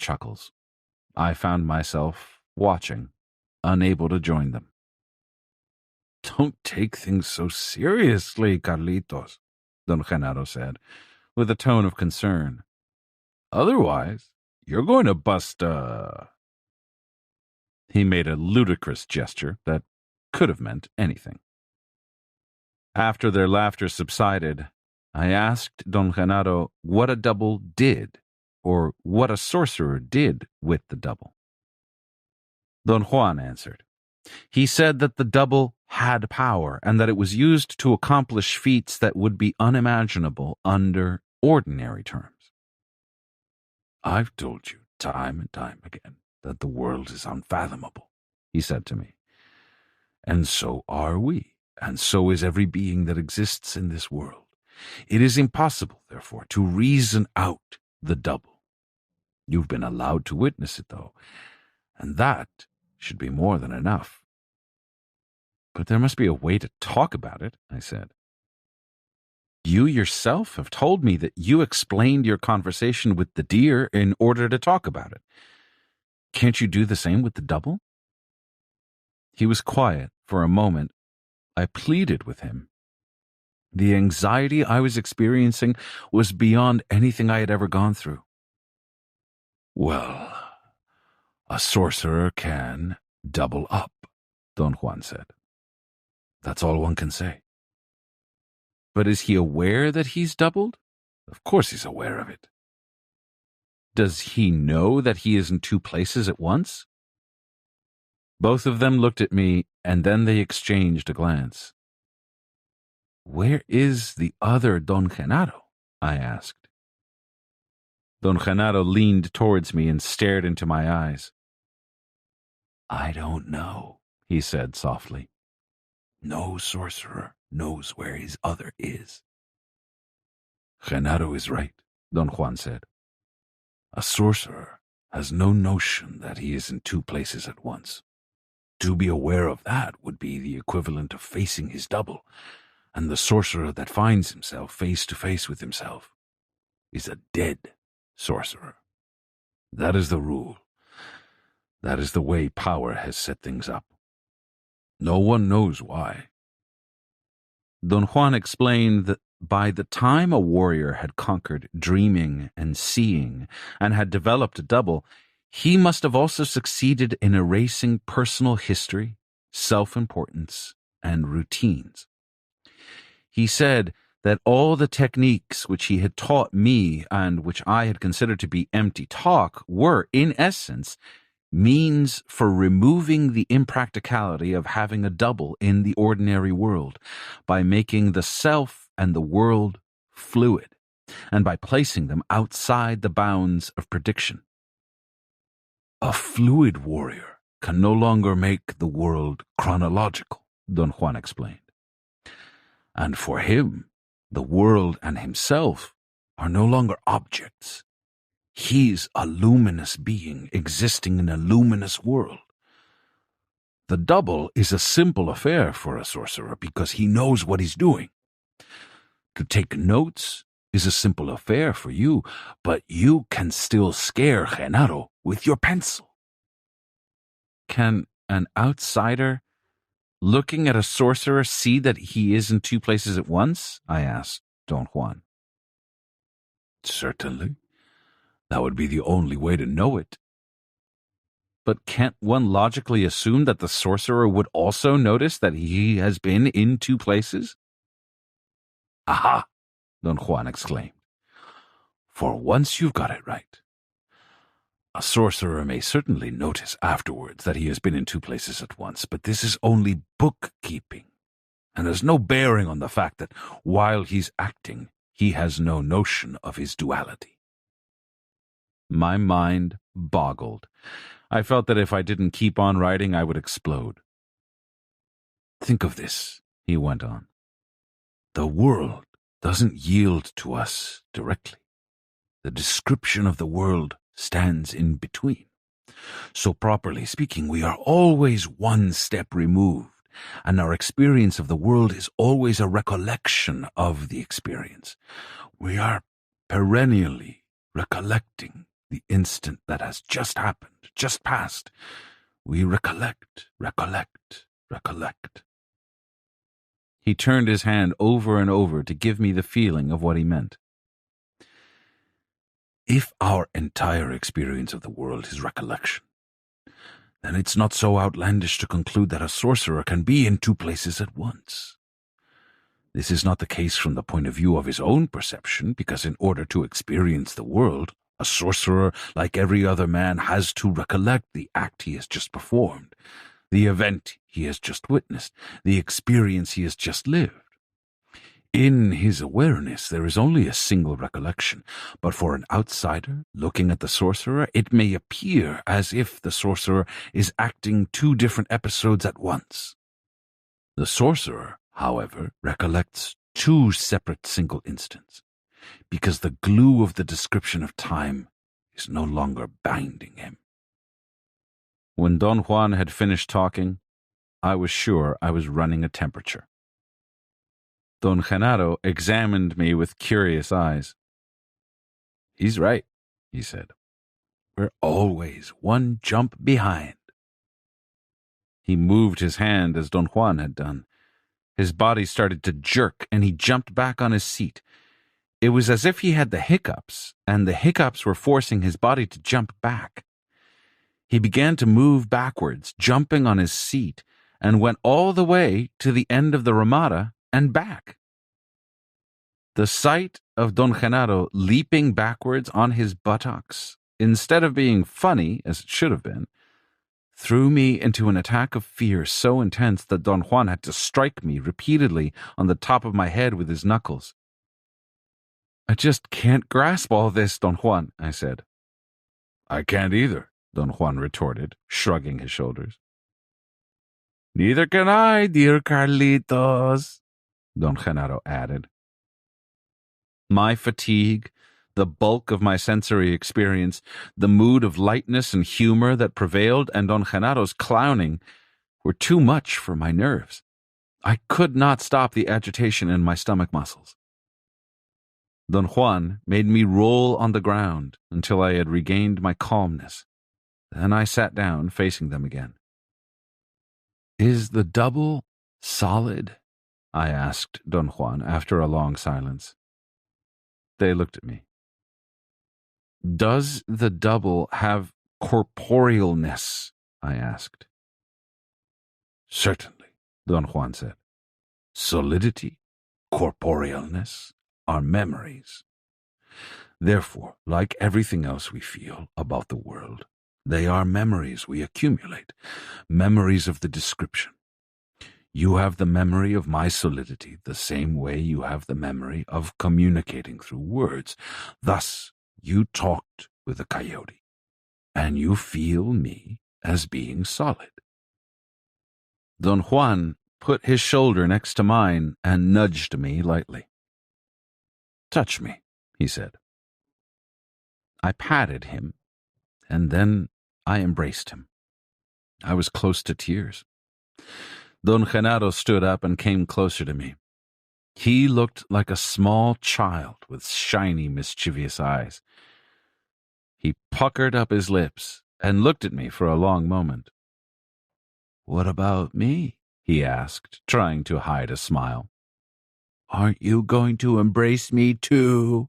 chuckles. I found myself watching, unable to join them. "Don't take things so seriously, Carlitos," Don Genaro said, with a tone of concern. "Otherwise, you're going to bust He made a ludicrous gesture that could have meant anything. After their laughter subsided, I asked Don Genaro what a double did, or what a sorcerer did with the double. Don Juan answered. He said that the double had power, and that it was used to accomplish feats that would be unimaginable under ordinary terms. "I've told you time and time again that the world is unfathomable," he said to me. "And so are we, and so is every being that exists in this world. It is impossible, therefore, to reason out the double. You've been allowed to witness it, though, and that should be more than enough." "But there must be a way to talk about it," I said. "You yourself have told me that you explained your conversation with the deer in order to talk about it. Can't you do the same with the double?" He was quiet for a moment. I pleaded with him. The anxiety I was experiencing was beyond anything I had ever gone through. "Well, a sorcerer can double up," Don Juan said. "That's all one can say." "But is he aware that he's doubled?" "Of course he's aware of it." "Does he know that he is in two places at once?" Both of them looked at me, and then they exchanged a glance. "Where is the other Don Genaro?" I asked. Don Genaro leaned towards me and stared into my eyes. "I don't know," he said softly. "No sorcerer knows where his other is." "Genaro is right," Don Juan said. "A sorcerer has no notion that he is in two places at once. To be aware of that would be the equivalent of facing his double, and the sorcerer that finds himself face to face with himself is a dead sorcerer. That is the rule. That is the way power has set things up. No one knows why." Don Juan explained that by the time a warrior had conquered dreaming and seeing and had developed a double, he must have also succeeded in erasing personal history, self-importance, and routines. He said that all the techniques which he had taught me and which I had considered to be empty talk were, in essence, means for removing the impracticality of having a double in the ordinary world by making the self and the world fluid and by placing them outside the bounds of prediction. "A fluid warrior can no longer make the world chronological," Don Juan explained. "And for him, the world and himself are no longer objects. He's a luminous being existing in a luminous world. The double is a simple affair for a sorcerer because he knows what he's doing. To take notes is a simple affair for you, but you can still scare Genaro with your pencil." "Can an outsider looking at a sorcerer see that he is in two places at once?" I asked Don Juan. "Certainly. That would be the only way to know it." "But can't one logically assume that the sorcerer would also notice that he has been in two places?" "Aha!" Don Juan exclaimed. "For once you've got it right. A sorcerer may certainly notice afterwards that he has been in two places at once, but this is only bookkeeping, and has no bearing on the fact that while he's acting, he has no notion of his duality." My mind boggled. I felt that if I didn't keep on writing, I would explode. "Think of this," he went on. "The world doesn't yield to us directly. The description of the world stands in between. So properly speaking, we are always one step removed, and our experience of the world is always a recollection of the experience. We are perennially recollecting the instant that has just happened, just passed. We recollect. He turned his hand over and over to give me the feeling of what he meant. If our entire experience of the world is recollection, then it's not so outlandish to conclude that a sorcerer can be in two places at once. This is not the case from the point of view of his own perception, because in order to experience the world, a sorcerer, like every other man, has to recollect the act he has just performed, the event he has just witnessed, the experience he has just lived. In his awareness, there is only a single recollection, but for an outsider looking at the sorcerer, it may appear as if the sorcerer is acting two different episodes at once. The sorcerer, however, recollects two separate single instants, because the glue of the description of time is no longer binding him. When Don Juan had finished talking, I was sure I was running a temperature. Don Genaro examined me with curious eyes. "He's right," he said. "We're always one jump behind." He moved his hand as Don Juan had done. His body started to jerk, and he jumped back on his seat. It was as if he had the hiccups, and the hiccups were forcing his body to jump back. He began to move backwards, jumping on his seat, and went all the way to the end of the ramada and back. The sight of Don Genaro leaping backwards on his buttocks, instead of being funny, as it should have been, threw me into an attack of fear so intense that Don Juan had to strike me repeatedly on the top of my head with his knuckles. "I just can't grasp all this, Don Juan," I said. "I can't either," Don Juan retorted, shrugging his shoulders. "Neither can I, dear Carlitos," Don Genaro added. My fatigue, the bulk of my sensory experience, the mood of lightness and humor that prevailed, and Don Genaro's clowning were too much for my nerves. I could not stop the agitation in my stomach muscles. Don Juan made me roll on the ground until I had regained my calmness. Then I sat down, facing them again. "Is the double solid?" I asked Don Juan after a long silence. They looked at me. "Does the double have corporealness?" I asked. "Certainly," Don Juan said. "Solidity, corporealness are memories. Therefore, like everything else we feel about the world, they are memories we accumulate, memories of the description. You have the memory of my solidity the same way you have the memory of communicating through words. Thus, you talked with a coyote, and you feel me as being solid." Don Juan put his shoulder next to mine and nudged me lightly. "Touch me," he said. I patted him, and then I embraced him. I was close to tears. Don Genaro stood up and came closer to me. He looked like a small child with shiny, mischievous eyes. He puckered up his lips and looked at me for a long moment. "What about me?" he asked, trying to hide a smile. "Aren't you going to embrace me too?"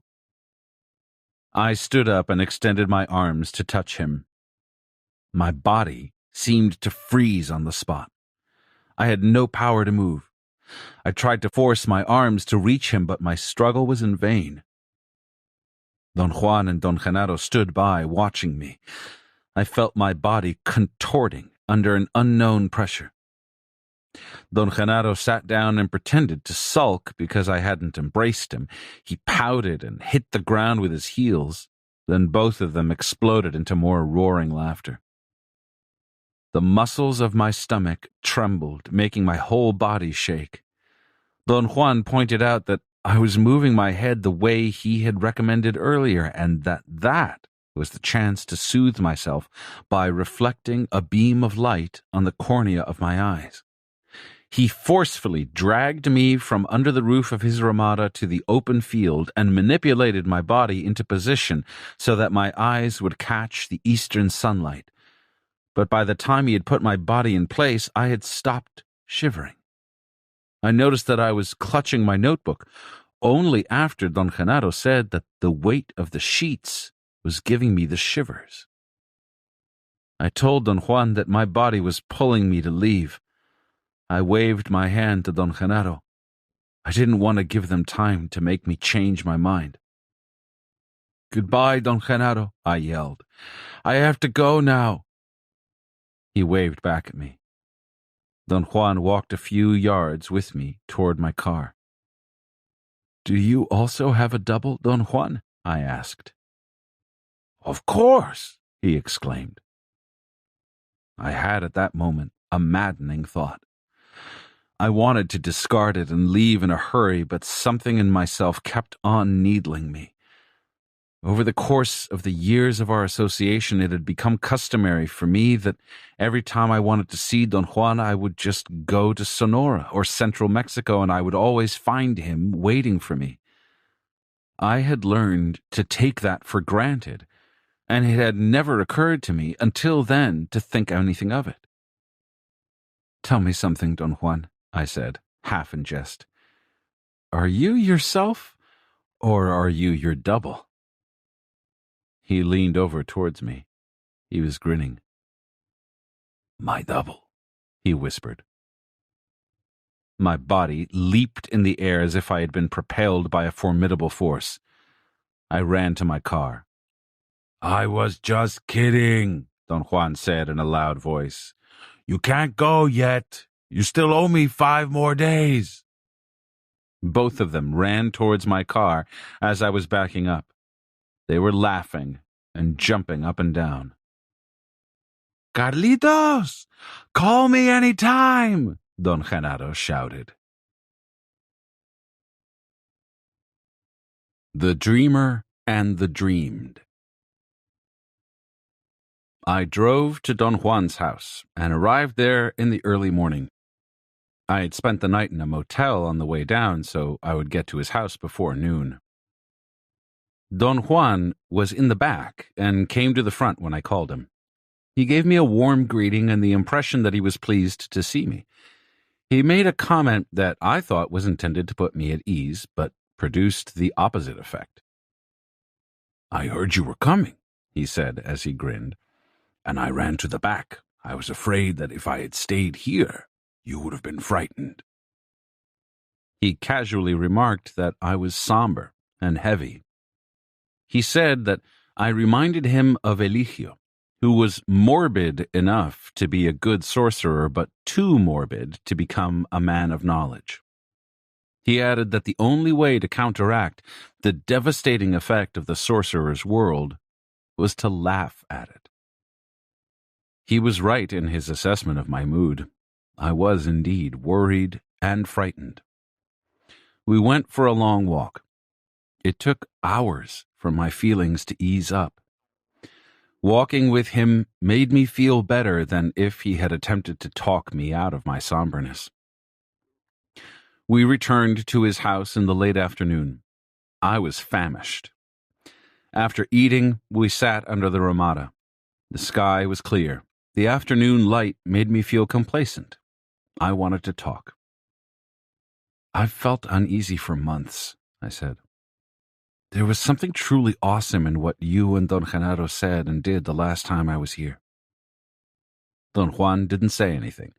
I stood up and extended my arms to touch him. My body seemed to freeze on the spot. I had no power to move. I tried to force my arms to reach him, but my struggle was in vain. Don Juan and Don Genaro stood by, watching me. I felt my body contorting under an unknown pressure. Don Genaro sat down and pretended to sulk because I hadn't embraced him. He pouted and hit the ground with his heels. Then both of them exploded into more roaring laughter. The muscles of my stomach trembled, making my whole body shake. Don Juan pointed out that I was moving my head the way he had recommended earlier, and that was the chance to soothe myself by reflecting a beam of light on the cornea of my eyes. He forcefully dragged me from under the roof of his ramada to the open field and manipulated my body into position so that my eyes would catch the eastern sunlight. But by the time he had put my body in place, I had stopped shivering. I noticed that I was clutching my notebook only after Don Genaro said that the weight of the sheets was giving me the shivers. I told Don Juan that my body was pulling me to leave. I waved my hand to Don Genaro. I didn't want to give them time to make me change my mind. "Goodbye, Don Genaro," I yelled. "I have to go now." He waved back at me. Don Juan walked a few yards with me toward my car. "Do you also have a double, Don Juan?" I asked. "Of course," he exclaimed. I had at that moment a maddening thought. I wanted to discard it and leave in a hurry, but something in myself kept on needling me. Over the course of the years of our association, it had become customary for me that every time I wanted to see Don Juan, I would just go to Sonora or central Mexico, and I would always find him waiting for me. I had learned to take that for granted, and it had never occurred to me until then to think anything of it. "Tell me something, Don Juan," I said, half in jest. "Are you yourself, or are you your double?" He leaned over towards me. He was grinning. "My double," he whispered. My body leaped in the air as if I had been propelled by a formidable force. I ran to my car. "I was just kidding," Don Juan said in a loud voice. "You can't go yet. You still owe me 5 more days." Both of them ran towards my car as I was backing up. They were laughing and jumping up and down. "Carlitos, call me any time," Don Genaro shouted. The Dreamer and the Dreamed. I drove to Don Juan's house and arrived there in the early morning. I had spent the night in a motel on the way down, so I would get to his house before noon. Don Juan was in the back and came to the front when I called him. He gave me a warm greeting and the impression that he was pleased to see me. He made a comment that I thought was intended to put me at ease, but produced the opposite effect. "I heard you were coming," he said as he grinned, "and I ran to the back. I was afraid that if I had stayed here, you would have been frightened." He casually remarked that I was somber and heavy. He said that I reminded him of Eligio, who was morbid enough to be a good sorcerer, but too morbid to become a man of knowledge. He added that the only way to counteract the devastating effect of the sorcerer's world was to laugh at it. He was right in his assessment of my mood. I was indeed worried and frightened. We went for a long walk. It took hours for my feelings to ease up. Walking with him made me feel better than if he had attempted to talk me out of my somberness. We returned to his house in the late afternoon. I was famished. After eating, we sat under the ramada. The sky was clear. The afternoon light made me feel complacent. I wanted to talk. "I've felt uneasy for months," I said. "There was something truly awesome in what you and Don Genaro said and did the last time I was here." Don Juan didn't say anything.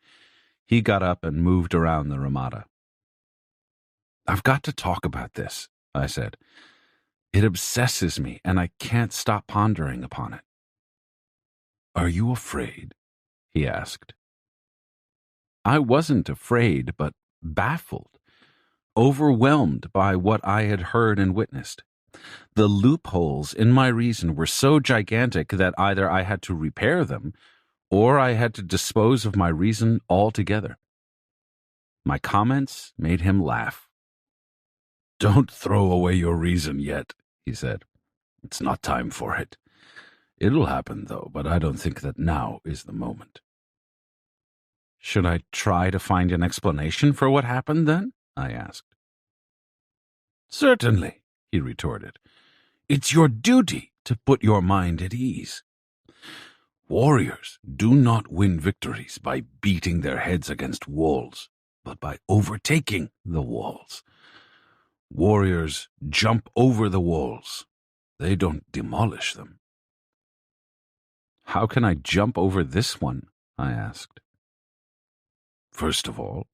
He got up and moved around the ramada. "I've got to talk about this," I said. "It obsesses me, and I can't stop pondering upon it." "Are you afraid?" he asked. I wasn't afraid, but baffled, overwhelmed by what I had heard and witnessed. The loopholes in my reason were so gigantic that either I had to repair them or I had to dispose of my reason altogether. My comments made him laugh. "Don't throw away your reason yet," he said. "It's not time for it. It'll happen, though, but I don't think that now is the moment." Should I try to find an explanation for what happened then? I asked. Certainly, he retorted. It's your duty to put your mind at ease. Warriors do not win victories by beating their heads against walls, but by overtaking the walls. Warriors jump over the walls. They don't demolish them. How can I jump over this one? I asked. First of all,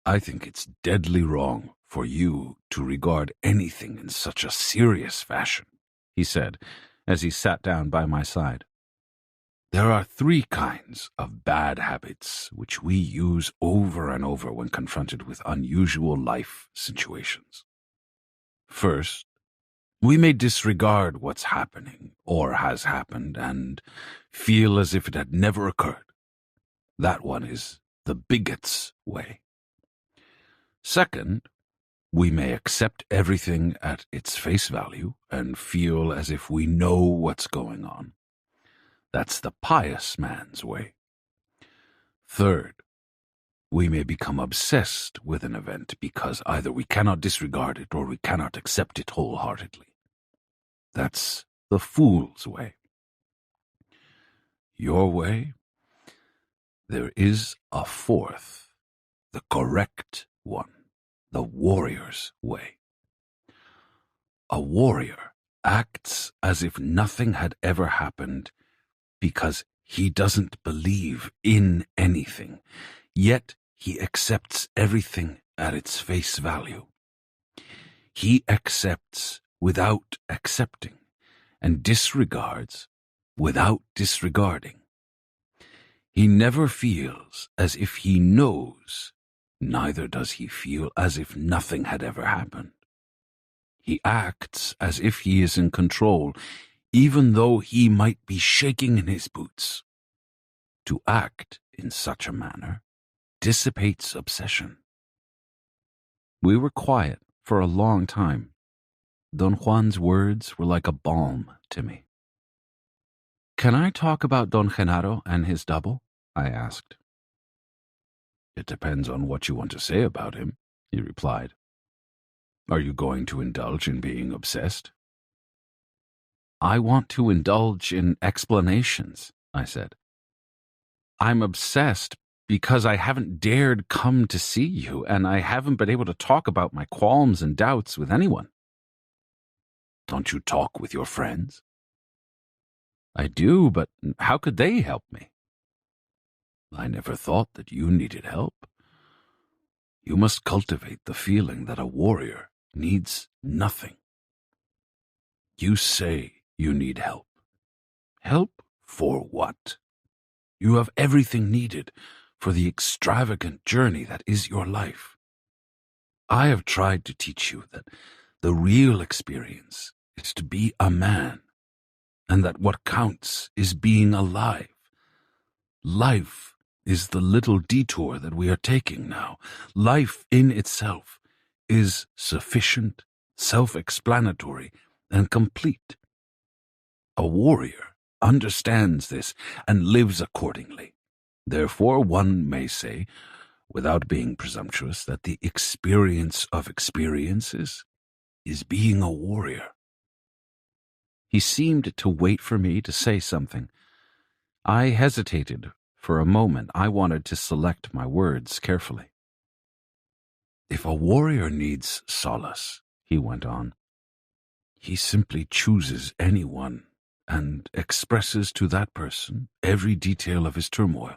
I think it's deadly wrong for you to regard anything in such a serious fashion, he said as he sat down by my side. There are 3 kinds of bad habits which we use over and over when confronted with unusual life situations. First, we may disregard what's happening or has happened and feel as if it had never occurred. That one is the bigot's way. Second, we may accept everything at its face value and feel as if we know what's going on. That's the pious man's way. Third, we may become obsessed with an event because either we cannot disregard it or we cannot accept it wholeheartedly. That's the fool's way. Your way? There is a fourth, the correct one, the warrior's way. A warrior acts as if nothing had ever happened because he doesn't believe in anything, yet he accepts everything at its face value. He accepts without accepting and disregards without disregarding. He never feels as if he knows, neither does he feel as if nothing had ever happened. He acts as if he is in control, even though he might be shaking in his boots. To act in such a manner dissipates obsession. We were quiet for a long time. Don Juan's words were like a balm to me. Can I talk about Don Genaro and his double? I asked. It depends on what you want to say about him, he replied. Are you going to indulge in being obsessed? I want to indulge in explanations, I said. I'm obsessed because I haven't dared come to see you, and I haven't been able to talk about my qualms and doubts with anyone. Don't you talk with your friends? I do, but how could they help me? I never thought that you needed help. You must cultivate the feeling that a warrior needs nothing. You say you need help. Help for what? You have everything needed for the extravagant journey that is your life. I have tried to teach you that the real experience is to be a man, and that what counts is being alive. Life is the little detour that we are taking now. Life in itself is sufficient, self-explanatory, and complete. A warrior understands this and lives accordingly. Therefore, one may say, without being presumptuous, that the experience of experiences is being a warrior. He seemed to wait for me to say something. I hesitated for a moment. I wanted to select my words carefully. If a warrior needs solace, he went on, he simply chooses anyone and expresses to that person every detail of his turmoil.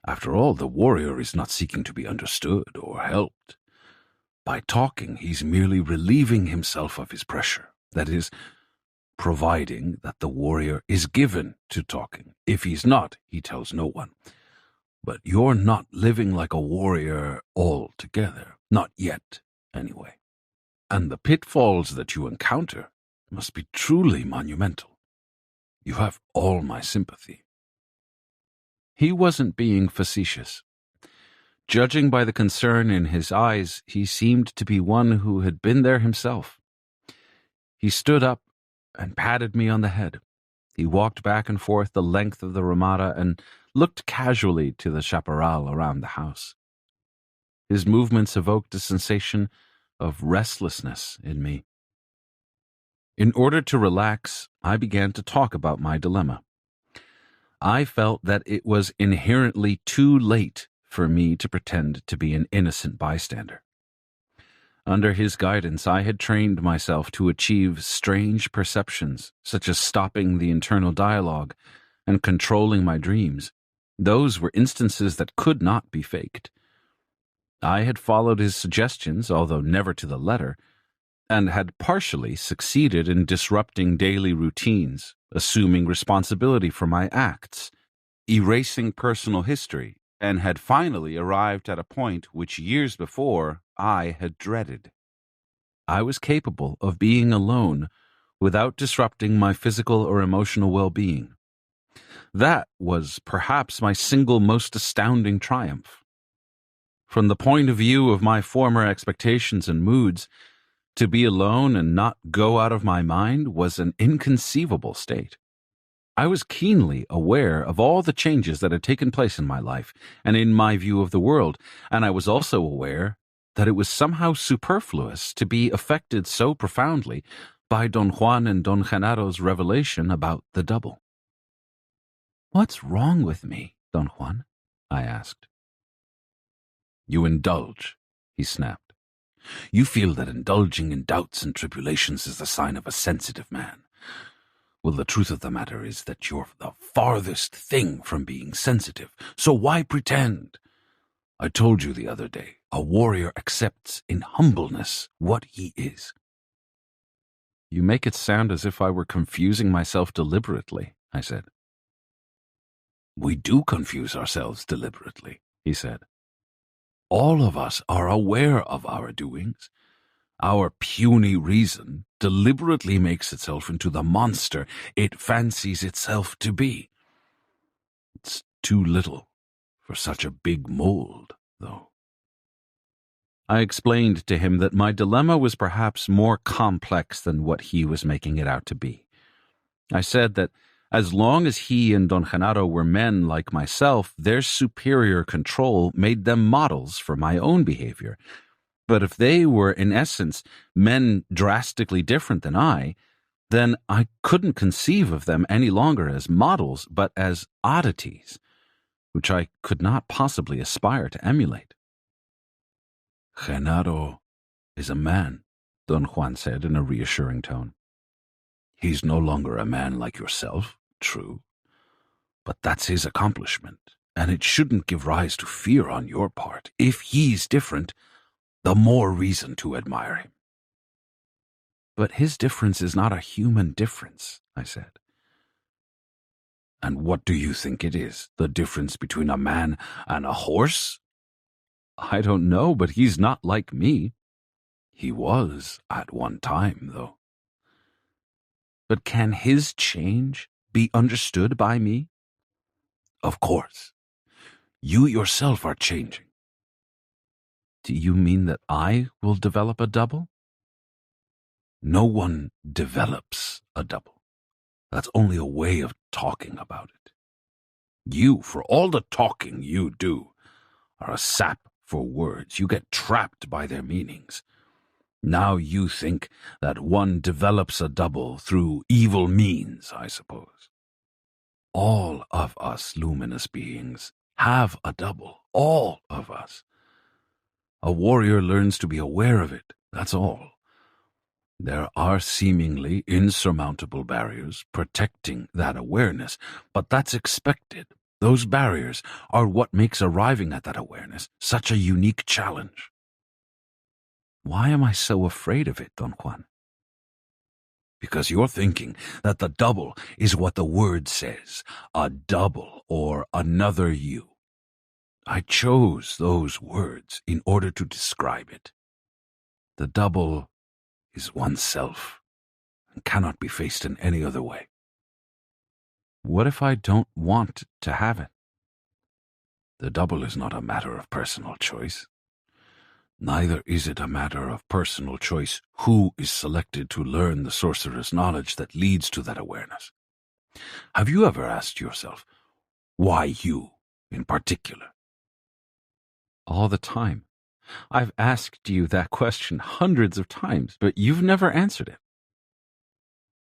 After all, the warrior is not seeking to be understood or helped. By talking, he's merely relieving himself of his pressure. That is, providing that the warrior is given to talking. If he's not, he tells no one. But you're not living like a warrior altogether. Not yet, anyway. And the pitfalls that you encounter must be truly monumental. You have all my sympathy. He wasn't being facetious. Judging by the concern in his eyes, he seemed to be one who had been there himself. He stood up and patted me on the head. He walked back and forth the length of the Ramada and looked casually to the chaparral around the house. His movements evoked a sensation of restlessness in me. In order to relax, I began to talk about my dilemma. I felt that it was inherently too late for me to pretend to be an innocent bystander. Under his guidance, I had trained myself to achieve strange perceptions, such as stopping the internal dialogue and controlling my dreams. Those were instances that could not be faked. I had followed his suggestions, although never to the letter, and had partially succeeded in disrupting daily routines, assuming responsibility for my acts, erasing personal history, and had finally arrived at a point which years before I had dreaded. I was capable of being alone without disrupting my physical or emotional well-being. That was perhaps my single most astounding triumph. From the point of view of my former expectations and moods, to be alone and not go out of my mind was an inconceivable state. I was keenly aware of all the changes that had taken place in my life and in my view of the world, and I was also aware that it was somehow superfluous to be affected so profoundly by Don Juan and Don Genaro's revelation about the double. "What's wrong with me, Don Juan?" I asked. "You indulge," he snapped. "You feel that indulging in doubts and tribulations is the sign of a sensitive man. Well, the truth of the matter is that you're the farthest thing from being sensitive, so why pretend? I told you the other day, a warrior accepts in humbleness what he is." "You make it sound as if I were confusing myself deliberately," I said. "We do confuse ourselves deliberately," he said. "All of us are aware of our doings. Our puny reason deliberately makes itself into the monster it fancies itself to be. It's too little for such a big mold, though." I explained to him that my dilemma was perhaps more complex than what he was making it out to be. I said that as long as he and Don Genaro were men like myself, their superior control made them models for my own behavior. But if they were, in essence, men drastically different than I, then I couldn't conceive of them any longer as models, but as oddities, which I could not possibly aspire to emulate. "Genaro is a man," Don Juan said in a reassuring tone. "He's no longer a man like yourself, true, but that's his accomplishment, and it shouldn't give rise to fear on your part. If he's different, the more reason to admire him." "But his difference is not a human difference," I said. "And what do you think it is? The difference between a man and a horse?" "I don't know, but he's not like me." "He was at one time, though." "But can his change be understood by me?" "Of course. You yourself are changing." "Do you mean that I will develop a double?" "No one develops a double. That's only a way of talking about it. You, for all the talking you do, are a sap for words. You get trapped by their meanings. Now you think that one develops a double through evil means, I suppose. All of us luminous beings have a double. All of us. A warrior learns to be aware of it, that's all. There are seemingly insurmountable barriers protecting that awareness, but that's expected. Those barriers are what makes arriving at that awareness such a unique challenge." "Why am I so afraid of it, Don Juan?" "Because you're thinking that the double is what the word says, a double or another you. I chose those words in order to describe it. The double is oneself and cannot be faced in any other way." "What if I don't want to have it?" "The double is not a matter of personal choice. Neither is it a matter of personal choice who is selected to learn the sorcerer's knowledge that leads to that awareness. Have you ever asked yourself, Why you, in particular? All the time. I've asked you that question hundreds of times, but you've never answered it.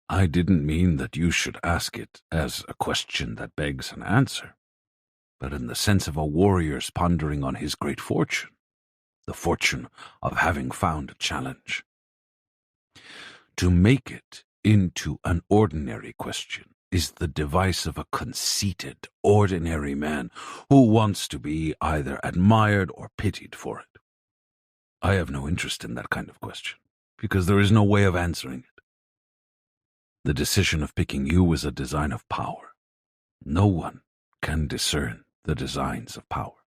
I didn't mean that you should ask it as a question that begs an answer, but in the sense of a warrior's pondering on his great fortune, the fortune of having found a challenge. To make it into an ordinary question is the device of a conceited, ordinary man who wants to be either admired or pitied for it. I have no interest in that kind of question, because there is no way of answering it. The decision of picking you was a design of power. No one can discern the designs of power.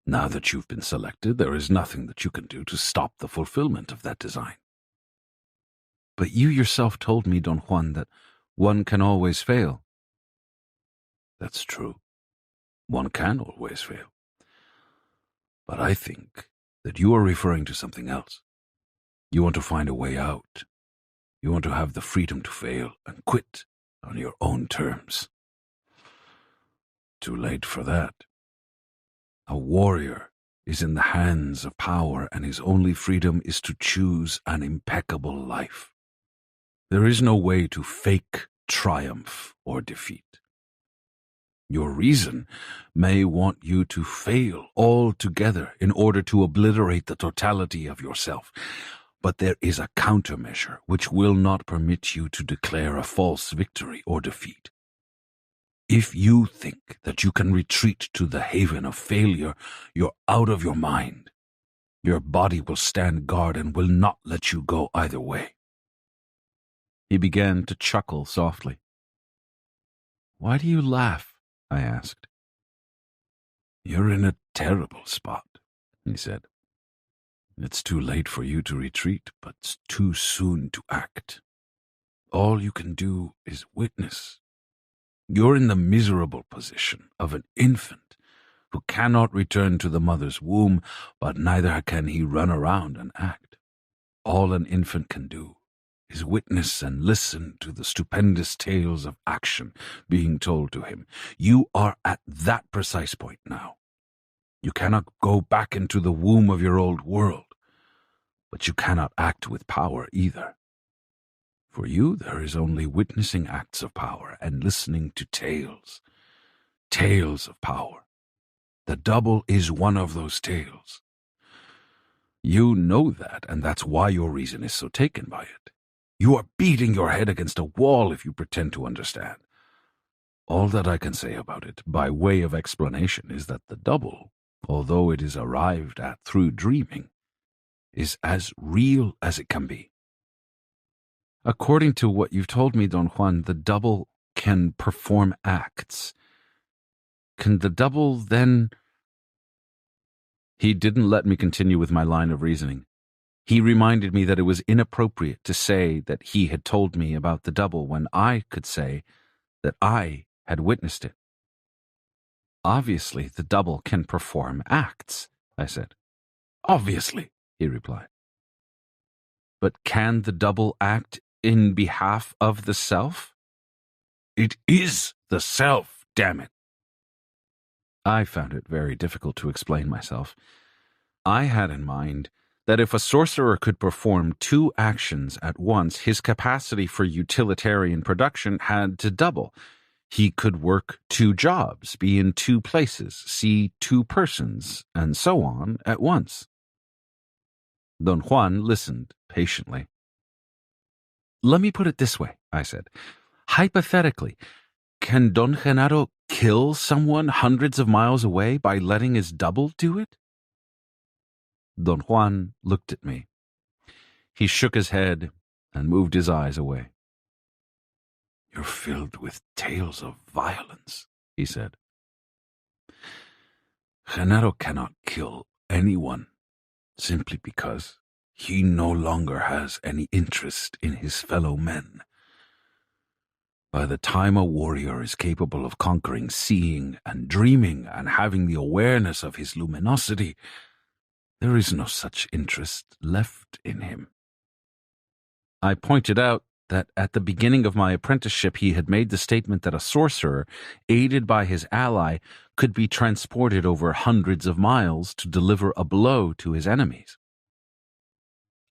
Now that you've been selected, there is nothing that you can do to stop the fulfillment of that design. But you yourself told me, Don Juan, that one can always fail. That's true. One can always fail. But I think that you are referring to something else. You want to find a way out. You want to have the freedom to fail and quit on your own terms. Too late for that. A warrior is in the hands of power, and his only freedom is to choose an impeccable life. There is no way to fake triumph or defeat. Your reason may want you to fail altogether in order to obliterate the totality of yourself, but there is a countermeasure which will not permit you to declare a false victory or defeat. If you think that you can retreat to the haven of failure, you're out of your mind. Your body will stand guard and will not let you go either way. He began to chuckle softly. Why do you laugh? I asked. You're in a terrible spot, he said. It's too late for you to retreat, but it's too soon to act. All you can do is witness. You're in the miserable position of an infant who cannot return to the mother's womb, but neither can he run around and act. All an infant can do is witness and listen to the stupendous tales of action being told to him. You are at that precise point now. You cannot go back into the womb of your old world, but you cannot act with power either. For you, there is only witnessing acts of power and listening to tales of power. The double is one of those tales. You know that, and that's why your reason is so taken by it. You are beating your head against a wall if you pretend to understand. All that I can say about it, by way of explanation, is that the double, although it is arrived at through dreaming, is as real as it can be. According to what you've told me, Don Juan, the double can perform acts. Can the double then... He didn't let me continue with my line of reasoning. He reminded me that it was inappropriate to say that he had told me about the double when I could say that I had witnessed it. Obviously, the double can perform acts, I said. Obviously, he replied. But can the double act in behalf of the self? It is the self, damn it. I found it very difficult to explain myself. I had in mind that if a sorcerer could perform two actions at once, his capacity for utilitarian production had to double. He could work two jobs, be in two places, see two persons, and so on at once. Don Juan listened patiently. Let me put it this way, I said. Hypothetically, can Don Genaro kill someone hundreds of miles away by letting his double do it? Don Juan looked at me. He shook his head and moved his eyes away. You're filled with tales of violence, he said. Genaro cannot kill anyone simply because he no longer has any interest in his fellow men. By the time a warrior is capable of conquering seeing and dreaming and having the awareness of his luminosity, there is no such interest left in him. I pointed out that at the beginning of my apprenticeship he had made the statement that a sorcerer, aided by his ally, could be transported over hundreds of miles to deliver a blow to his enemies.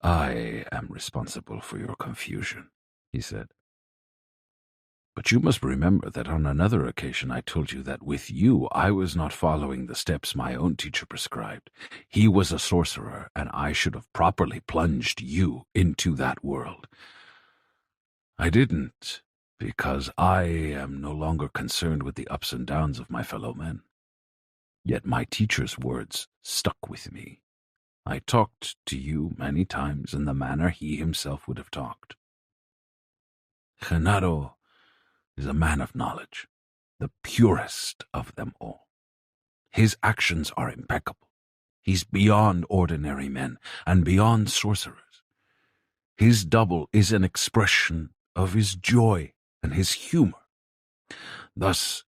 I am responsible for your confusion, he said. But you must remember that on another occasion I told you that with you I was not following the steps my own teacher prescribed. He was a sorcerer, and I should have properly plunged you into that world. I didn't, because I am no longer concerned with the ups and downs of my fellow men. Yet my teacher's words stuck with me. I talked to you many times in the manner he himself would have talked. Genaro is a man of knowledge, the purest of them all. His actions are impeccable. He's beyond ordinary men and beyond sorcerers. His double is an expression of his joy and his humor. Thus,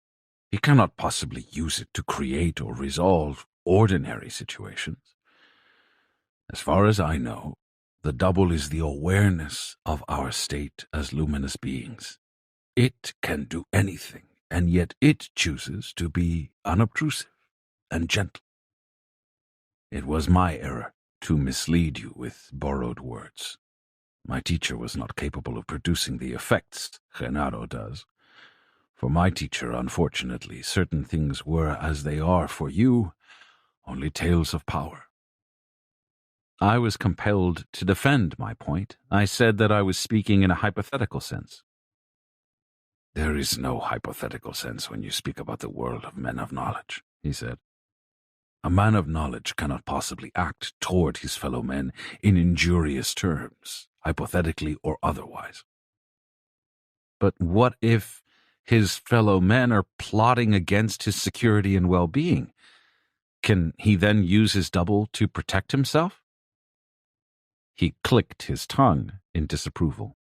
he cannot possibly use it to create or resolve ordinary situations. As far as I know, the double is the awareness of our state as luminous beings. It can do anything, and yet it chooses to be unobtrusive and gentle. It was my error to mislead you with borrowed words. My teacher was not capable of producing the effects Genaro does. For my teacher, unfortunately, certain things were as they are for you, only tales of power. I was compelled to defend my point. I said that I was speaking in a hypothetical sense. There is no hypothetical sense when you speak about the world of men of knowledge, he said. A man of knowledge cannot possibly act toward his fellow men in injurious terms, hypothetically or otherwise. But what if his fellow men are plotting against his security and well-being? Can he then use his double to protect himself? He clicked his tongue in disapproval.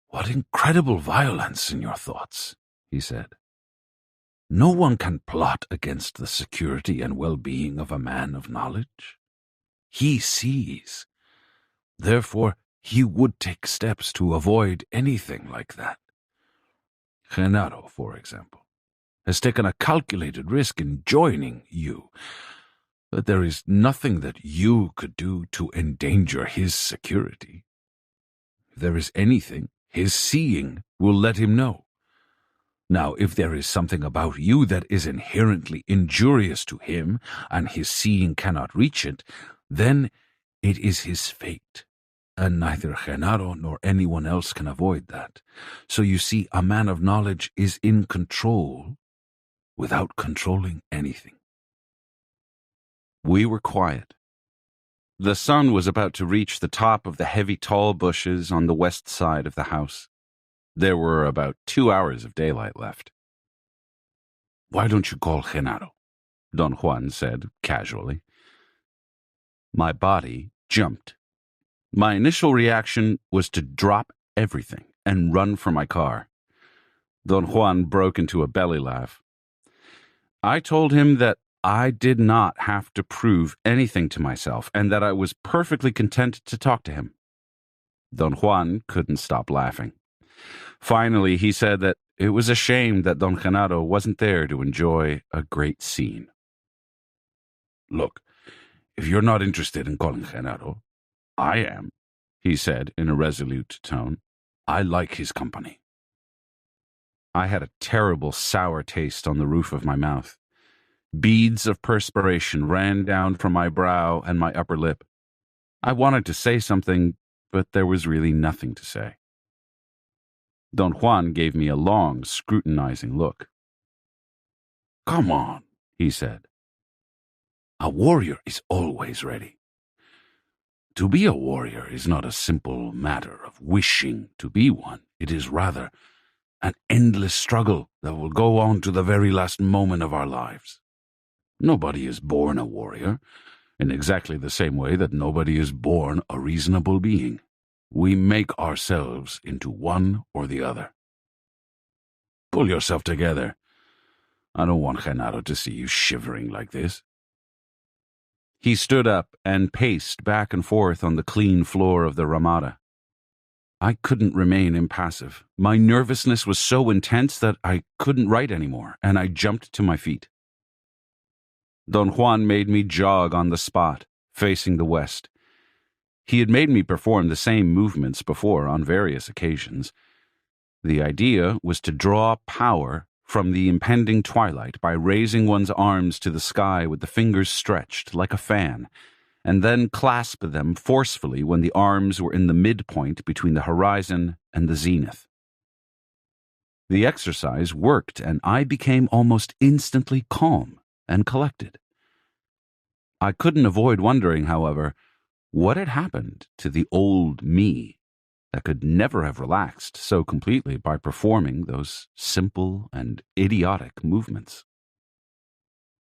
What incredible violence in your thoughts, he said. No one can plot against the security and well-being of a man of knowledge. He sees. Therefore, he would take steps to avoid anything like that. Genaro, for example, has taken a calculated risk in joining you, but there is nothing that you could do to endanger his security. If there is anything, his seeing will let him know. Now, if there is something about you that is inherently injurious to him, and his seeing cannot reach it, then it is his fate, and neither Genaro nor anyone else can avoid that. So you see, a man of knowledge is in control without controlling anything. We were quiet. The sun was about to reach the top of the heavy tall bushes on the west side of the house. There were about 2 hours of daylight left. Why don't you call Genaro? Don Juan said casually. My body jumped. My initial reaction was to drop everything and run for my car. Don Juan broke into a belly laugh. I told him that I did not have to prove anything to myself and that I was perfectly content to talk to him. Don Juan couldn't stop laughing. Finally, he said that it was a shame that Don Genaro wasn't there to enjoy a great scene. Look, if you're not interested in calling Genaro, I am, he said in a resolute tone. I like his company. I had a terrible sour taste on the roof of my mouth. Beads of perspiration ran down from my brow and my upper lip. I wanted to say something, but there was really nothing to say. Don Juan gave me a long, scrutinizing look. Come on, he said. A warrior is always ready. To be a warrior is not a simple matter of wishing to be one. It is rather an endless struggle that will go on to the very last moment of our lives. Nobody is born a warrior, in exactly the same way that nobody is born a reasonable being. We make ourselves into one or the other. Pull yourself together. I don't want Genaro to see you shivering like this. He stood up and paced back and forth on the clean floor of the ramada. I couldn't remain impassive. My nervousness was so intense that I couldn't write anymore, and I jumped to my feet. Don Juan made me jog on the spot, facing the west. He had made me perform the same movements before on various occasions. The idea was to draw power from the impending twilight by raising one's arms to the sky with the fingers stretched like a fan, and then clasp them forcefully when the arms were in the midpoint between the horizon and the zenith. The exercise worked, and I became almost instantly calm and collected. I couldn't avoid wondering, however, what had happened to the old me that could never have relaxed so completely by performing those simple and idiotic movements.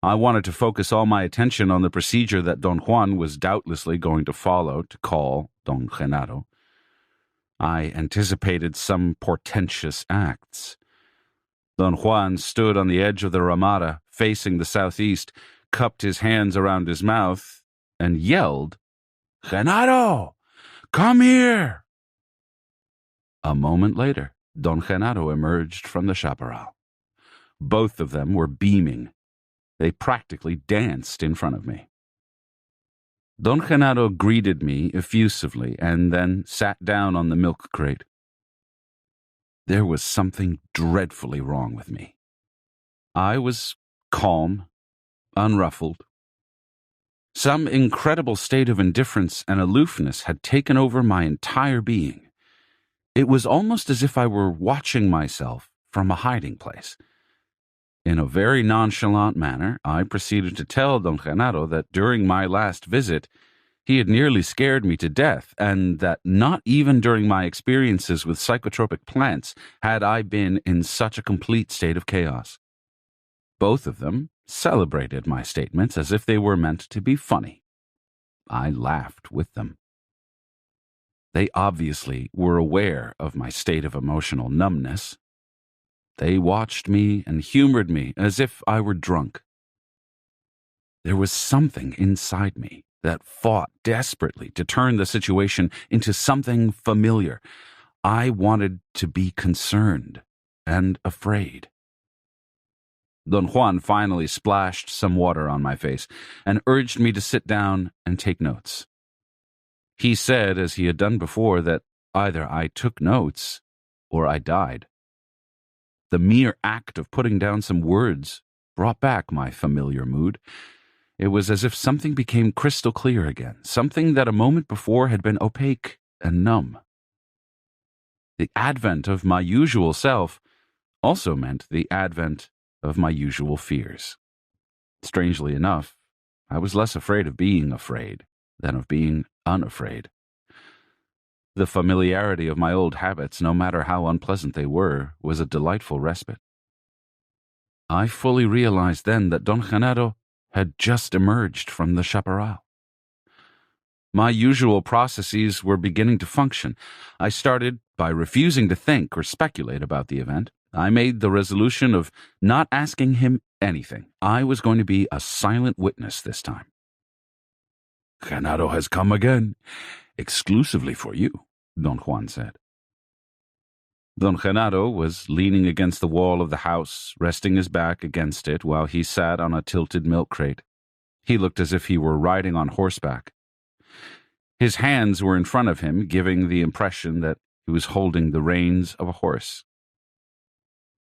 I wanted to focus all my attention on the procedure that Don Juan was doubtlessly going to follow to call Don Genaro. I anticipated some portentous acts. Don Juan stood on the edge of the ramada, facing the southeast, cupped his hands around his mouth, and yelled, "Genaro, come here!" A moment later, Don Genaro emerged from the chaparral. Both of them were beaming. They practically danced in front of me. Don Genaro greeted me effusively and then sat down on the milk crate. There was something dreadfully wrong with me. I was calm, unruffled. Some incredible state of indifference and aloofness had taken over my entire being. It was almost as if I were watching myself from a hiding place. In a very nonchalant manner, I proceeded to tell Don Genaro that during my last visit, he had nearly scared me to death, and that not even during my experiences with psychotropic plants had I been in such a complete state of chaos. Both of them celebrated my statements as if they were meant to be funny. I laughed with them. They obviously were aware of my state of emotional numbness. They watched me and humored me as if I were drunk. There was something inside me that fought desperately to turn the situation into something familiar. I wanted to be concerned and afraid. Don Juan finally splashed some water on my face and urged me to sit down and take notes. He said, as he had done before, that either I took notes or I died. The mere act of putting down some words brought back my familiar mood. It was as if something became crystal clear again, something that a moment before had been opaque and numb. The advent of my usual self also meant the advent of my usual fears. Strangely enough, I was less afraid of being afraid than of being unafraid. The familiarity of my old habits, no matter how unpleasant they were, was a delightful respite. I fully realized then that Don Genaro had just emerged from the chaparral. My usual processes were beginning to function. I started by refusing to think or speculate about the event. I made the resolution of not asking him anything. I was going to be a silent witness this time. "Genaro has come again, exclusively for you," Don Juan said. Don Genaro was leaning against the wall of the house, resting his back against it while he sat on a tilted milk crate. He looked as if he were riding on horseback. His hands were in front of him, giving the impression that he was holding the reins of a horse.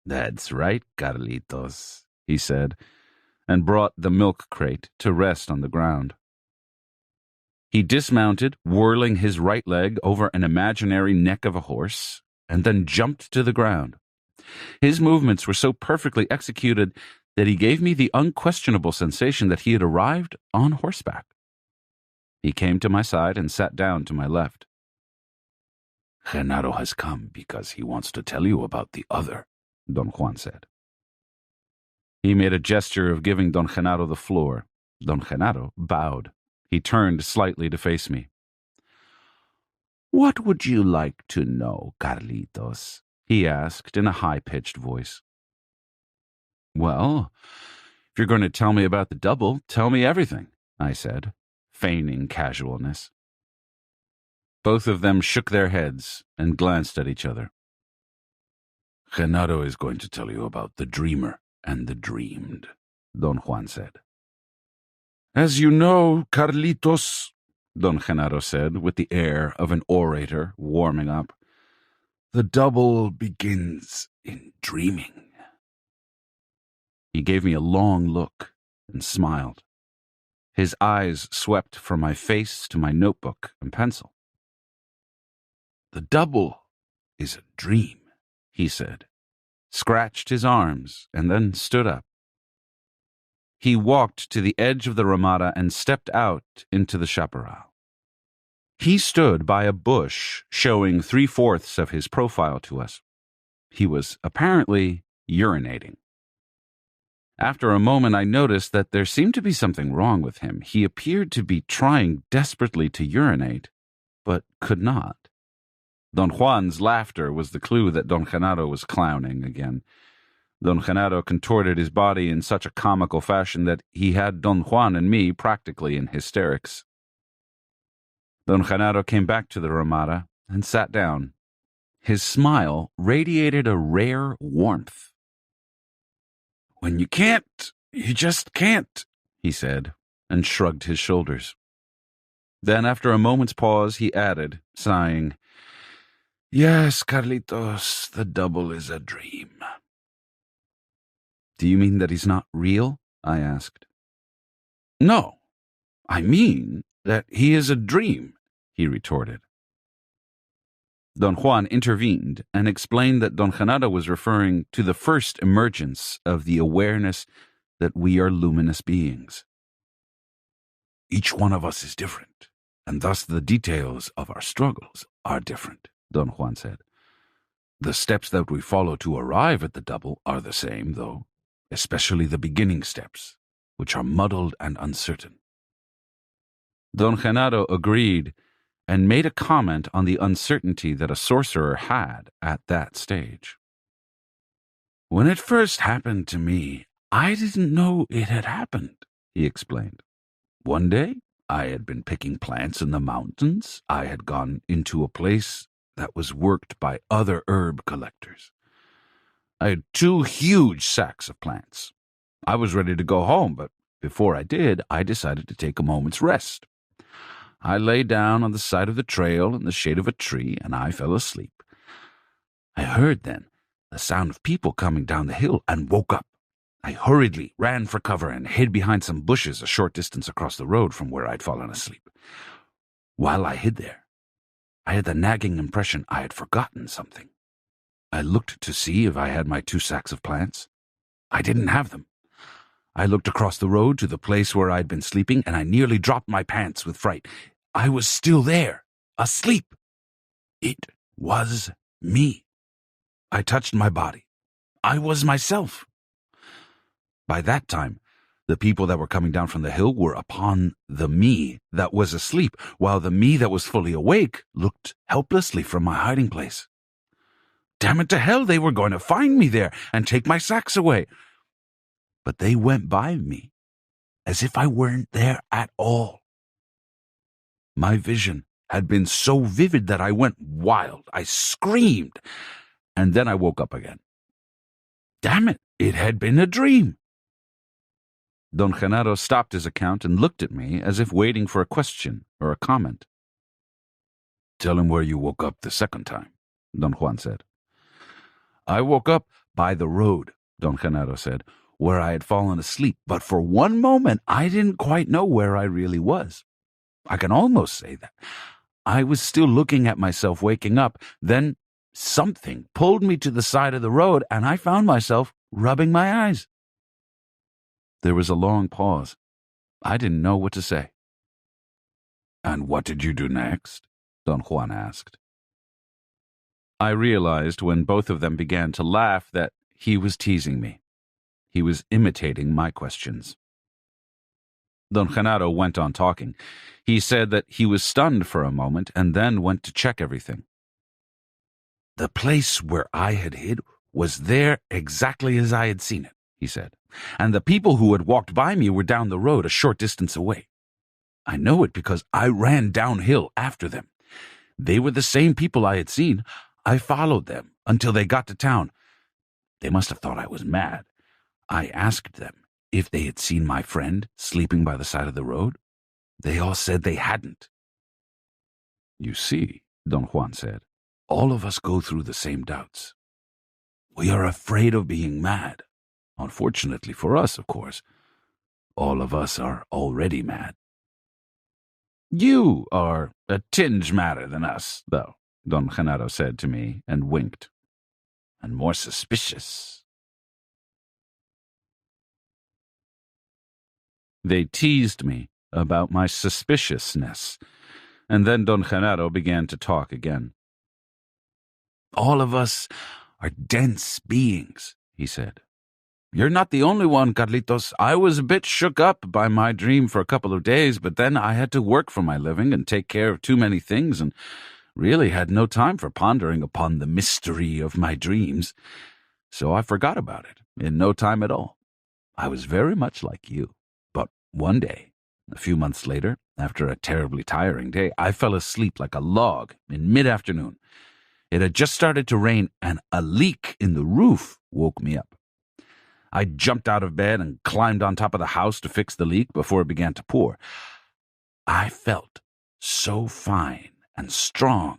"That's right, Carlitos," he said, and brought the milk crate to rest on the ground. He dismounted, whirling his right leg over an imaginary neck of a horse, and then jumped to the ground. His movements were so perfectly executed that he gave me the unquestionable sensation that he had arrived on horseback. He came to my side and sat down to my left. "Genaro has come because he wants to tell you about the other," Don Juan said. He made a gesture of giving Don Genaro the floor. Don Genaro bowed. He turned slightly to face me. "What would you like to know, Carlitos?" he asked in a high-pitched voice. "Well, if you're going to tell me about the double, tell me everything," I said, feigning casualness. Both of them shook their heads and glanced at each other. Genaro is going to tell you about the dreamer and the dreamed, Don Juan said. As you know, Carlitos, Don Genaro said, with the air of an orator warming up, the double begins in dreaming. He gave me a long look and smiled. His eyes swept from my face to my notebook and pencil. The double is a dream, he said, scratched his arms, and then stood up. He walked to the edge of the Ramada and stepped out into the chaparral. He stood by a bush, showing 3/4 of his profile to us. He was apparently urinating. After a moment, I noticed that there seemed to be something wrong with him. He appeared to be trying desperately to urinate, but could not. Don Juan's laughter was the clue that Don Genaro was clowning again. Don Genaro contorted his body in such a comical fashion that he had Don Juan and me practically in hysterics. Don Genaro came back to the Ramada and sat down. His smile radiated a rare warmth. When you can't, you just can't, he said, and shrugged his shoulders. Then, after a moment's pause, he added, sighing, Yes, Carlitos, the double is a dream. Do you mean that he's not real? I asked. No, I mean that he is a dream, he retorted. Don Juan intervened and explained that Don Genaro was referring to the first emergence of the awareness that we are luminous beings. Each one of us is different, and thus the details of our struggles are different, Don Juan said. The steps that we follow to arrive at the double are the same, though, especially the beginning steps, which are muddled and uncertain. Don Genaro agreed and made a comment on the uncertainty that a sorcerer had at that stage. When it first happened to me, I didn't know it had happened, he explained. One day, I had been picking plants in the mountains. I had gone into a place that was worked by other herb collectors. I had 2 huge sacks of plants. I was ready to go home, but before I did, I decided to take a moment's rest. I lay down on the side of the trail in the shade of a tree, and I fell asleep. I heard then the sound of people coming down the hill and woke up. I hurriedly ran for cover and hid behind some bushes a short distance across the road from where I'd fallen asleep. While I hid there, I had the nagging impression I had forgotten something. I looked to see if I had my 2 sacks of plants. I didn't have them. I looked across the road to the place where I'd been sleeping, and I nearly dropped my pants with fright. I was still there, asleep. It was me. I touched my body. I was myself. By that time, the people that were coming down from the hill were upon the me that was asleep, while the me that was fully awake looked helplessly from my hiding place. Damn it to hell, they were going to find me there and take my sacks away. But they went by me, as if I weren't there at all. My vision had been so vivid that I went wild. I screamed, and then I woke up again. Damn it, it had been a dream. Don Genaro stopped his account and looked at me as if waiting for a question or a comment. Tell him where you woke up the second time, Don Juan said. I woke up by the road, Don Genaro said, where I had fallen asleep, but for one moment I didn't quite know where I really was. I can almost say that. I was still looking at myself waking up, then something pulled me to the side of the road, and I found myself rubbing my eyes. There was a long pause. I didn't know what to say. And what did you do next? Don Juan asked. I realized when both of them began to laugh that he was teasing me. He was imitating my questions. Don Genaro went on talking. He said that he was stunned for a moment and then went to check everything. The place where I had hid was there exactly as I had seen it, he said, and the people who had walked by me were down the road a short distance away. I know it because I ran downhill after them. They were the same people I had seen. I followed them until they got to town. They must have thought I was mad. I asked them if they had seen my friend sleeping by the side of the road. They all said they hadn't. You see, Don Juan said, all of us go through the same doubts. We are afraid of being mad. Unfortunately for us, of course. All of us are already mad. You are a tinge madder than us, though, Don Genaro said to me and winked. And more suspicious. They teased me about my suspiciousness, and then Don Genaro began to talk again. All of us are dense beings, he said. You're not the only one, Carlitos. I was a bit shook up by my dream for a couple of days, but then I had to work for my living and take care of too many things and really had no time for pondering upon the mystery of my dreams. So I forgot about it in no time at all. I was very much like you. But one day, a few months later, after a terribly tiring day, I fell asleep like a log in mid-afternoon. It had just started to rain, and a leak in the roof woke me up. I jumped out of bed and climbed on top of the house to fix the leak before it began to pour. I felt so fine and strong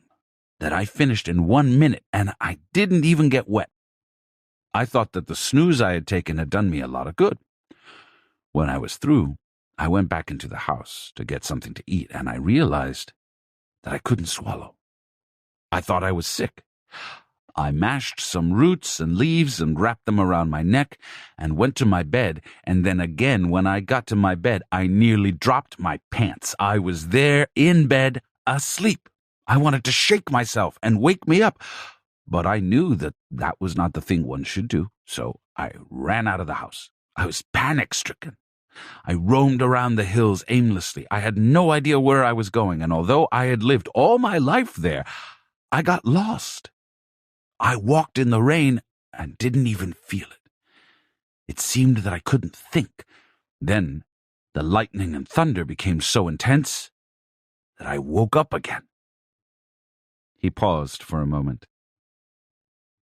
that I finished in 1 minute, and I didn't even get wet. I thought that the snooze I had taken had done me a lot of good. When I was through, I went back into the house to get something to eat, and I realized that I couldn't swallow. I thought I was sick. I mashed some roots and leaves and wrapped them around my neck and went to my bed, and then again when I got to my bed, I nearly dropped my pants. I was there in bed, asleep. I wanted to shake myself and wake me up, but I knew that that was not the thing one should do, so I ran out of the house. I was panic-stricken. I roamed around the hills aimlessly. I had no idea where I was going, and although I had lived all my life there, I got lost. I walked in the rain and didn't even feel it. It seemed that I couldn't think. Then the lightning and thunder became so intense that I woke up again. He paused for a moment.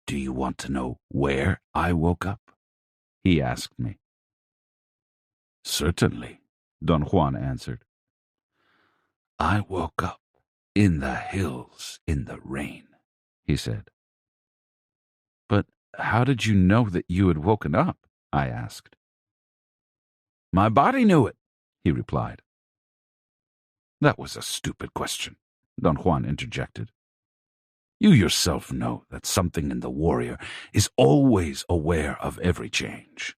Do you want to know where I woke up? He asked me. Certainly, Don Juan answered. I woke up in the hills in the rain, he said. But how did you know that you had woken up? I asked. My body knew it, he replied. That was a stupid question, Don Juan interjected. You yourself know that something in the warrior is always aware of every change.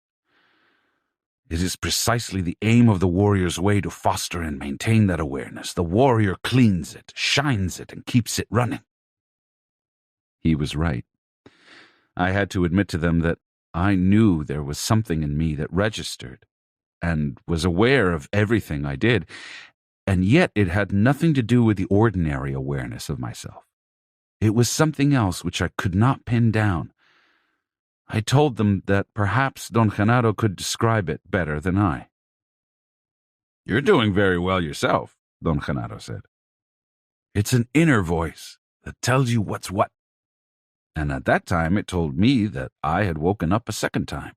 It is precisely the aim of the warrior's way to foster and maintain that awareness. The warrior cleans it, shines it, and keeps it running. He was right. I had to admit to them that I knew there was something in me that registered and was aware of everything I did, and yet it had nothing to do with the ordinary awareness of myself. It was something else which I could not pin down. I told them that perhaps Don Genaro could describe it better than I. You're doing very well yourself, Don Genaro said. It's an inner voice that tells you what's what. And at that time it told me that I had woken up a second time.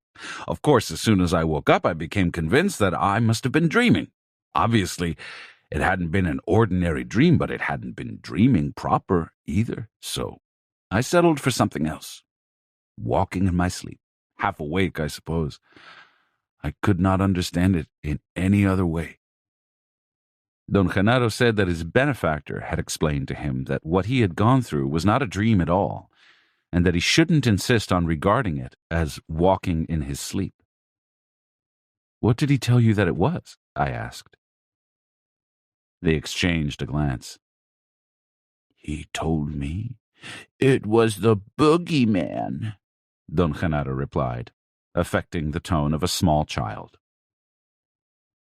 Of course, as soon as I woke up, I became convinced that I must have been dreaming. Obviously, it hadn't been an ordinary dream, but it hadn't been dreaming proper either. So I settled for something else. Walking in my sleep, half awake, I suppose. I could not understand it in any other way. Don Genaro said that his benefactor had explained to him that what he had gone through was not a dream at all, and that he shouldn't insist on regarding it as walking in his sleep. What did he tell you that it was? I asked. They exchanged a glance. He told me it was the boogeyman, Don Genaro replied, affecting the tone of a small child.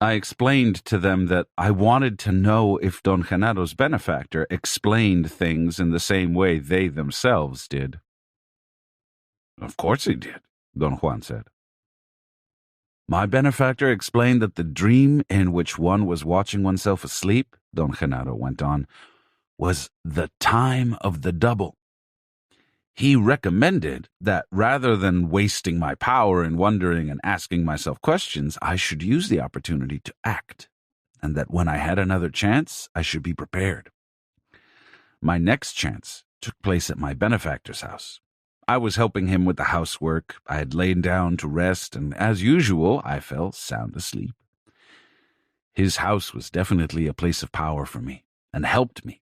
I explained to them that I wanted to know if Don Genaro's benefactor explained things in the same way they themselves did. Of course he did, Don Juan said. My benefactor explained that the dream in which one was watching oneself asleep, Don Genaro went on, was the time of the double. He recommended that rather than wasting my power in wondering and asking myself questions, I should use the opportunity to act, and that when I had another chance, I should be prepared. My next chance took place at my benefactor's house. I was helping him with the housework. I had lain down to rest, and as usual, I fell sound asleep. His house was definitely a place of power for me, and helped me.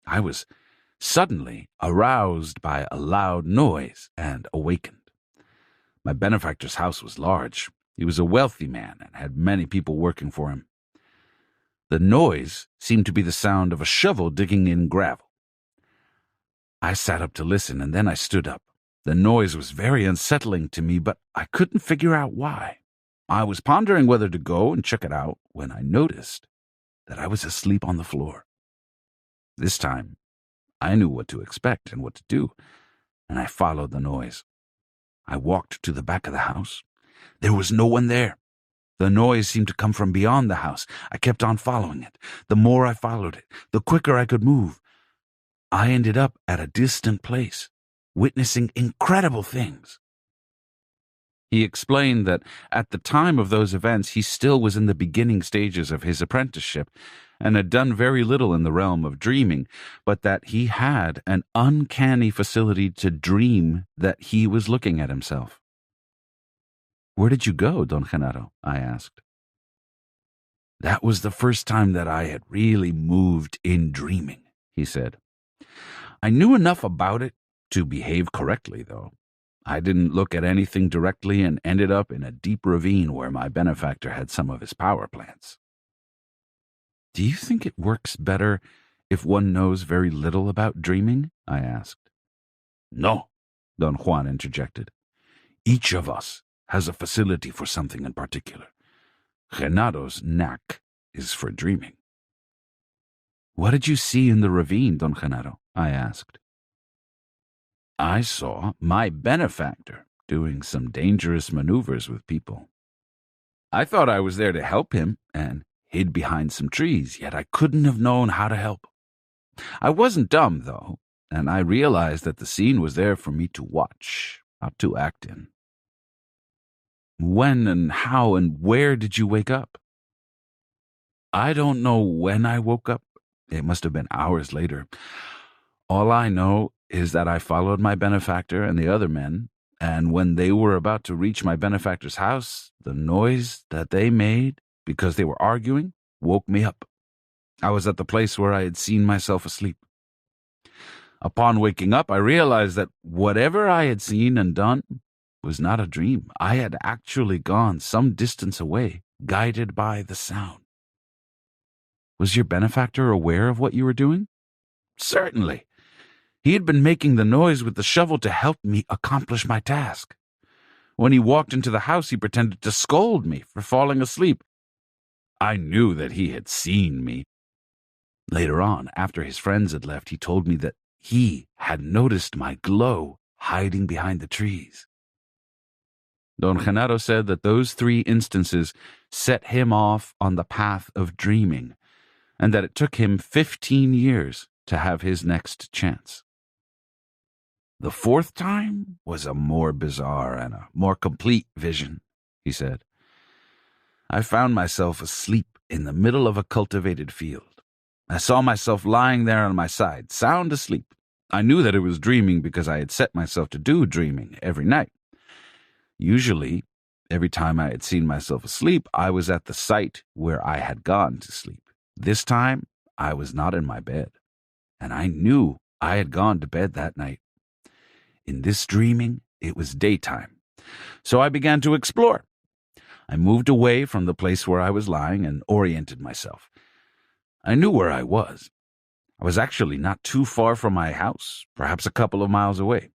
I was suddenly aroused by a loud noise and awakened. My benefactor's house was large. He was a wealthy man and had many people working for him. The noise seemed to be the sound of a shovel digging in gravel. I sat up to listen, and then I stood up. The noise was very unsettling to me, but I couldn't figure out why. I was pondering whether to go and check it out when I noticed that I was asleep on the floor. This time, I knew what to expect and what to do, and I followed the noise. I walked to the back of the house. There was no one there. The noise seemed to come from beyond the house. I kept on following it. The more I followed it, the quicker I could move. I ended up at a distant place, witnessing incredible things. He explained that at the time of those events, he still was in the beginning stages of his apprenticeship and had done very little in the realm of dreaming, but that he had an uncanny facility to dream that he was looking at himself. "Where did you go, Don Genaro?" I asked. "That was the first time that I had really moved in dreaming," he said. "I knew enough about it to behave correctly, though. I didn't look at anything directly and ended up in a deep ravine where my benefactor had some of his power plants." "Do you think it works better if one knows very little about dreaming?" I asked. "No," Don Juan interjected. "Each of us has a facility for something in particular. Genaro's knack is for dreaming." "What did you see in the ravine, Don Genaro?" I asked. "I saw my benefactor doing some dangerous maneuvers with people. I thought I was there to help him and hid behind some trees, yet I couldn't have known how to help. I wasn't dumb, though, and I realized that the scene was there for me to watch, not to act in." "When and how and where did you wake up?" "I don't know when I woke up. It must have been hours later. All I know is that I followed my benefactor and the other men, and when they were about to reach my benefactor's house, the noise that they made, because they were arguing, woke me up. I was at the place where I had seen myself asleep. Upon waking up, I realized that whatever I had seen and done was not a dream. I had actually gone some distance away, guided by the sound." "Was your benefactor aware of what you were doing?" "Certainly. He had been making the noise with the shovel to help me accomplish my task. When he walked into the house, he pretended to scold me for falling asleep. I knew that he had seen me. Later on, after his friends had left, he told me that he had noticed my glow hiding behind the trees." Don Genaro said that those 3 instances set him off on the path of dreaming, and that it took him 15 years to have his next chance. "The 4th time was a more bizarre and a more complete vision," he said. "I found myself asleep in the middle of a cultivated field. I saw myself lying there on my side, sound asleep. I knew that it was dreaming because I had set myself to do dreaming every night. Usually, every time I had seen myself asleep, I was at the site where I had gone to sleep. This time, I was not in my bed, and I knew I had gone to bed that night. In this dreaming, it was daytime, so I began to explore. I moved away from the place where I was lying and oriented myself. I knew where I was. I was actually not too far from my house, perhaps a couple of miles away.